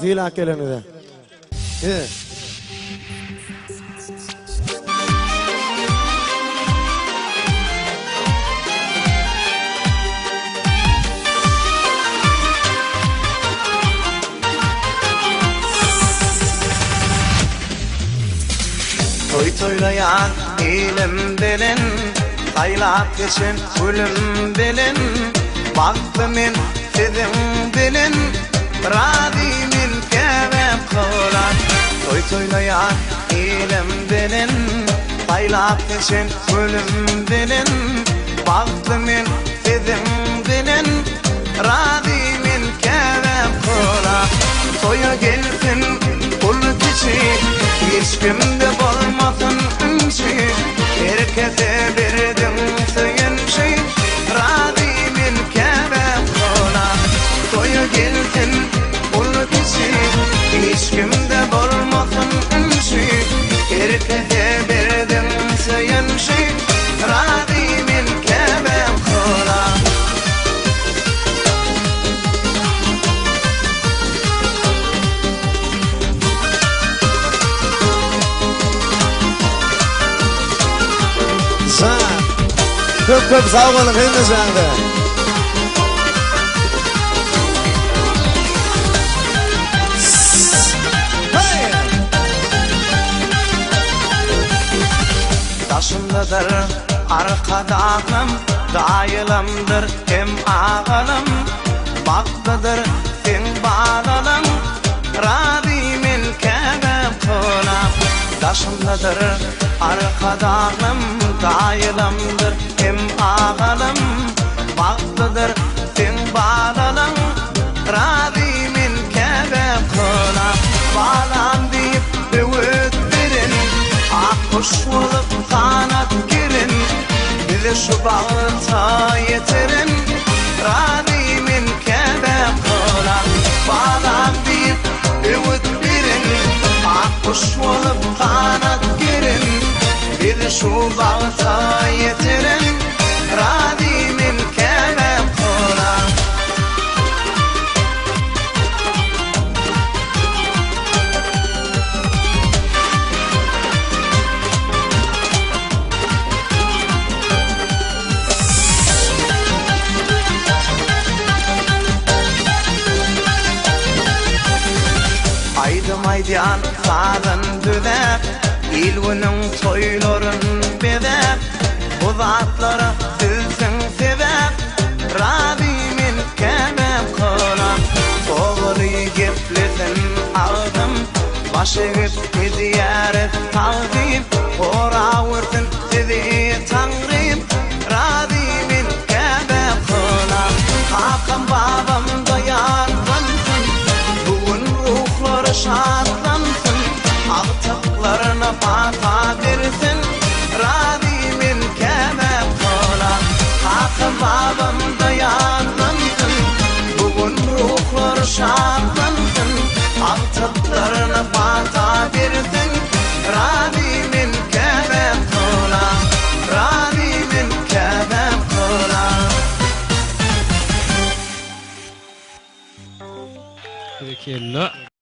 Zila kelenide. Toy toylayan ilim bilin, taylap geçin ölüm bilin. Baktımın sizin bilin, radimin kevem kolan. Toy toylayan ilim bilin, taylap geçin ölüm bilin. Baktımın sizin bilin, radimin kevem kolan. Toya gelsin kul kişi, hiç kimde bolmasın ünçi. Herkese birdim söyünçi, radimin kevem kola. Toya gelsin kul kişi, hiç kimde bolmasın ünçi. Herkese birdim söyünçi, radimin kevem kola. Köp sağ olun hemizende. Taşımdadır arkadağım, dayılamdır hem ağalım. Baktadır sen bağlalım, Rabimin kevem kolam. Taşımdadır arkadağım, dayılamdır hem ağalım. Baktadır sen bağlalım, Rabimin kevem kolam. Bağlan deyip öğütlerin, akkuş olup kanat girin. Bizi şu bağırta yetirin, Rabimin kevem kolam. Bağlan deyip öğütlerin, akkuş olup kanat girin. Bizi şu bağırta yetirin, Rabimin kevem kolam. Aydım aydan sağdan düdep, İlvinin toyların bedep. Bu zatlara sizin sebep, Rabimin kevem kolam. Doğru geplesin aldım, başı gip ziyaret tağdim. Ora vursun sizi tanrım, Rabimin kevem kolam. Hakan babam dayanlansın, bugün ruhları şartlansın. Artıklarına fata versin, Rabimin kevem kolam. Hakan babam dayanlansın, bugün ruhları şartlansın. Artıklarına fata versin, Rabimin kevem kolam. Rabimin kevem kolam. Peki,